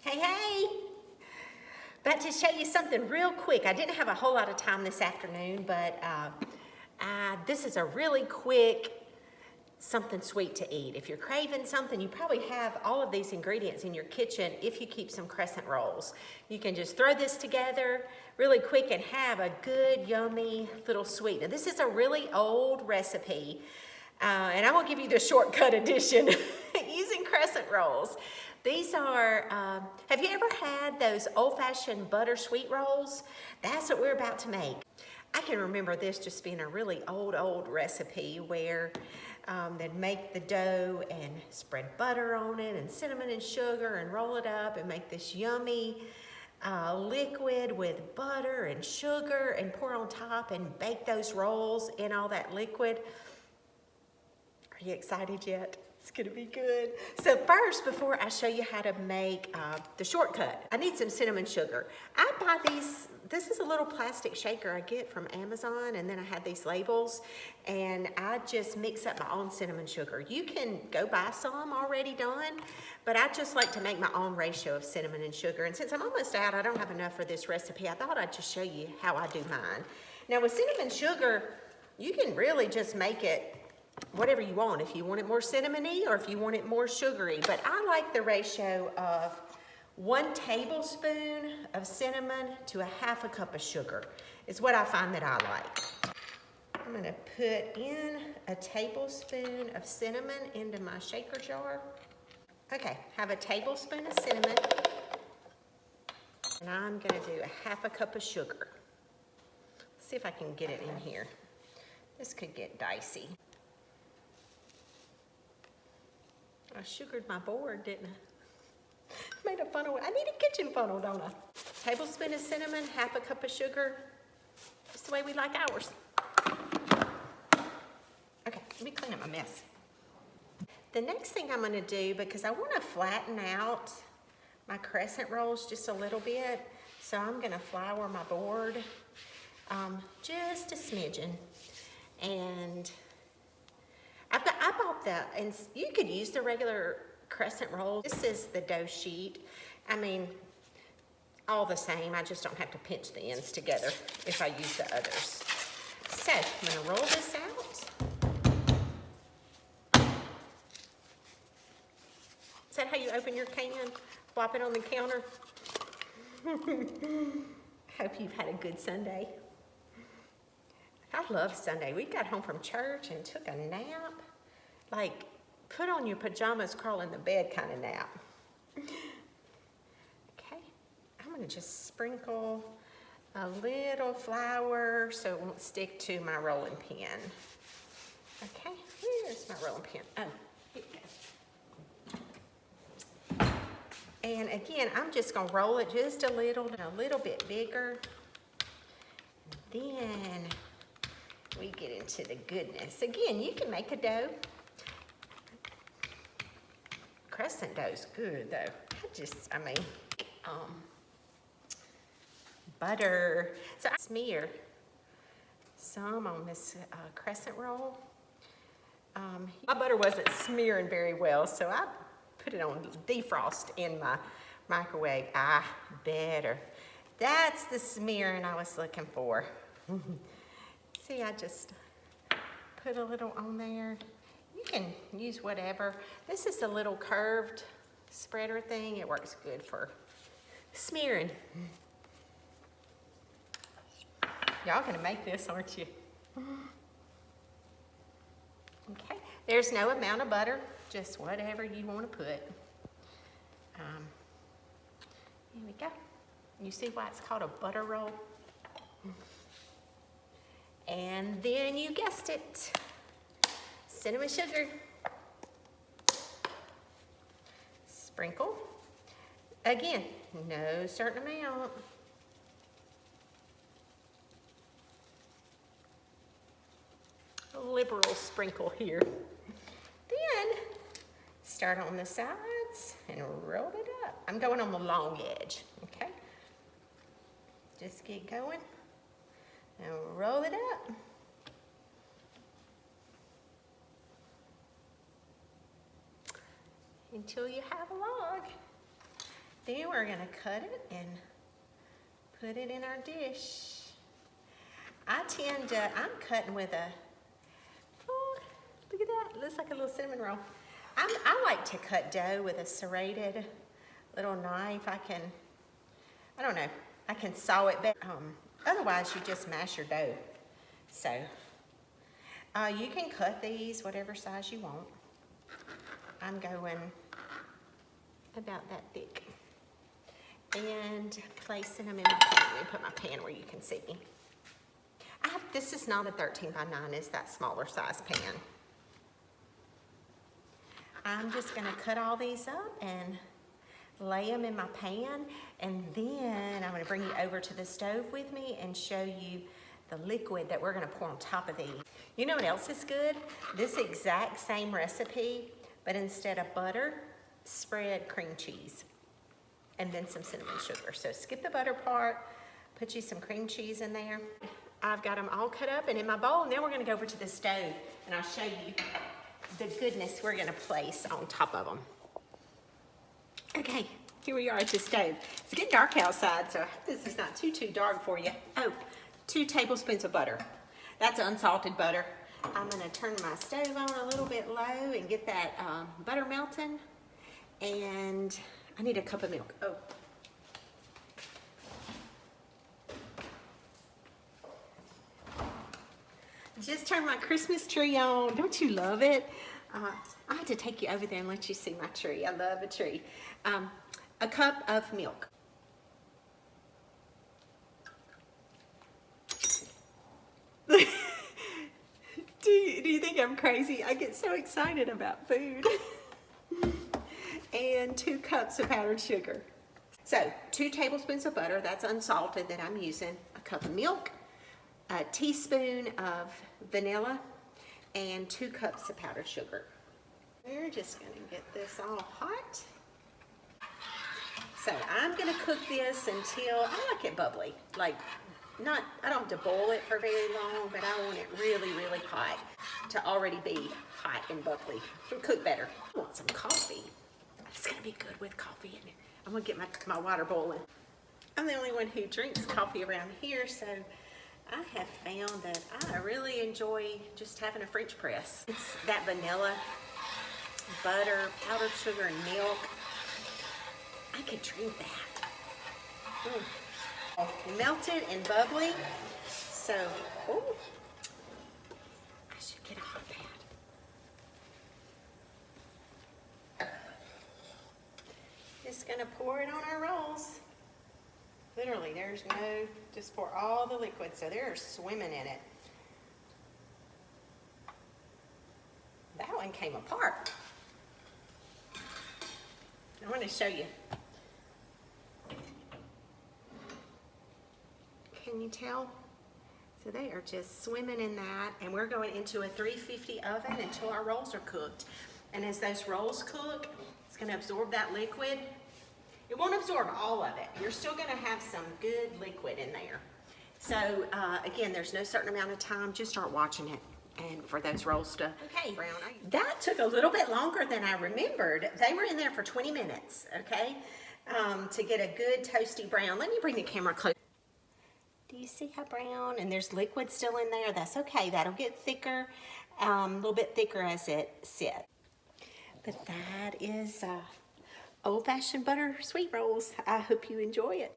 Hey, hey! About to show you something real quick. I didn't have a whole lot of time this afternoon, but this is a really quick something sweet to eat. If you're craving something, you probably have all of these ingredients in your kitchen if you keep some crescent rolls. You can just throw this together really quick and have a good, yummy little sweet. Now, this is a really old recipe, and I will give you the shortcut edition using crescent rolls. These are, have you ever had those old-fashioned butter sweet rolls? That's what we're about to make. I can remember this just being a really old recipe where they'd make the dough and spread butter on it and cinnamon and sugar and roll it up and make this yummy liquid with butter and sugar and pour on top and bake those rolls in all that liquid. Are you excited yet? It's gonna be good. So first, before I show you how to make the shortcut, I need some cinnamon sugar. I buy these, this is a little plastic shaker I get from Amazon, and then I had these labels, and I just mix up my own cinnamon sugar. You can go buy some already done, but I just like to make my own ratio of cinnamon and sugar. And since I'm almost out, I don't have enough for this recipe, I thought I'd just show you how I do mine. Now with cinnamon sugar, you can really just make it whatever you want, if you want it more cinnamony or if you want it more sugary. But I like the ratio of 1 tablespoon of cinnamon to a 1/2 cup of sugar is what I find that I like. I'm gonna put in a tablespoon of cinnamon into my shaker jar. Okay, have a tablespoon of cinnamon, and I'm gonna do a 1/2 cup of sugar. See if I can get it in here. This could get dicey. I sugared my board, didn't I? Made a funnel. I need a kitchen funnel, don't I? Tablespoon of cinnamon, 1/2 cup of sugar. Just the way we like ours. Okay, let me clean up my mess. The next thing I'm gonna do, because I wanna flatten out my crescent rolls just a little bit, so I'm gonna flour my board just a smidgen. And I bought and you could use the regular crescent roll. This is the dough sheet. I mean, all the same, I just don't have to pinch the ends together if I use the others. So, I'm gonna roll this out. Is that how you open your can? Flop it on the counter? Hope you've had a good Sunday. I love Sunday. We got home from church and took a nap. Like, put on your pajamas, crawl in the bed kind of nap. Okay, I'm gonna just sprinkle a little flour so it won't stick to my rolling pin. Okay, here's my rolling pin. Oh, here it goes. And again, I'm just gonna roll it just a little bit bigger. Then we get into the goodness. Again, you can make a dough. Crescent dough's good though. Butter. So I smear some on this crescent roll. My butter wasn't smearing very well, so I put it on defrost in my microwave. Better. That's the smearing I was looking for. See, I just put a little on there. You can use whatever. This is a little curved spreader thing. It works good for smearing. Y'all gonna make this, aren't you? Okay, there's no amount of butter, just whatever you want to put. Here we go. You see why it's called a butter roll? And then you guessed it, cinnamon sugar. Sprinkle. Again, no certain amount. A liberal sprinkle here. Then start on the sides and roll it up. I'm going on the long edge, okay? Just get going. Now roll it up. Until you have a log. Then we're gonna cut it and put it in our dish. I'm cutting with a, oh, look at that, looks like a little cinnamon roll. I like to cut dough with a serrated little knife. I don't know, I can saw it better. Otherwise, you just mash your dough. So, you can cut these whatever size you want. I'm going about that thick. And placing them in my pan. Let me put my pan where you can see me. This is not a 13 by 9, it's that smaller size pan. I'm just gonna cut all these up and lay them in my pan, and then I'm gonna bring you over to the stove with me and show you the liquid that we're gonna pour on top of these. You know what else is good? This exact same recipe, but instead of butter, spread cream cheese and then some cinnamon sugar. So skip the butter part, put you some cream cheese in there. I've got them all cut up and in my bowl, and then we're gonna go over to the stove and I'll show you the goodness we're gonna place on top of them. Okay, here we are at the stove. It's getting dark outside, so I hope this is not too dark for you. Oh, 2 tablespoons of butter. That's unsalted butter. I'm gonna turn my stove on a little bit low and get that butter melting. And I need a cup of milk. Oh. Just turned my Christmas tree on. Don't you love it? I had to take you over there and let you see my tree. I love a tree. A cup of milk. Do you think I'm crazy? I get so excited about food. And 2 cups of powdered sugar. So 2 tablespoons of butter, that's unsalted that I'm using, a cup of milk, a teaspoon of vanilla, and 2 cups of powdered sugar. We're just gonna get this all hot. So I'm gonna cook this until, I like it bubbly. Like, I don't have to boil it for very long, but I want it really, really hot to already be hot and bubbly. It'll cook better. I want some coffee. It's gonna be good with coffee in it. I'm gonna get my water boiling. I'm the only one who drinks coffee around here, so I have found that I really enjoy just having a French press. It's that vanilla, butter, powdered sugar, and milk. I could drink that. Melted and bubbly. So, ooh, I should get a hot pad. Just gonna pour it on our rolls. Literally, there's no, just pour all the liquid, so they're swimming in it. That one came apart. I want to show you. Can you tell? So they are just swimming in that, and we're going into a 350 oven until our rolls are cooked. And as those rolls cook, it's going to absorb that liquid. It won't absorb all of it. You're still going to have some good liquid in there. So again, there's no certain amount of time. Just start watching it, and for those rolls to brown. That took a little bit longer than I remembered. They were in there for 20 minutes, okay, to get a good toasty brown. Let me bring the camera close. Do you see how brown? And there's liquid still in there. That's okay. That'll get thicker, a little bit thicker as it sits. But that is old-fashioned butter sweet rolls. I hope you enjoy it.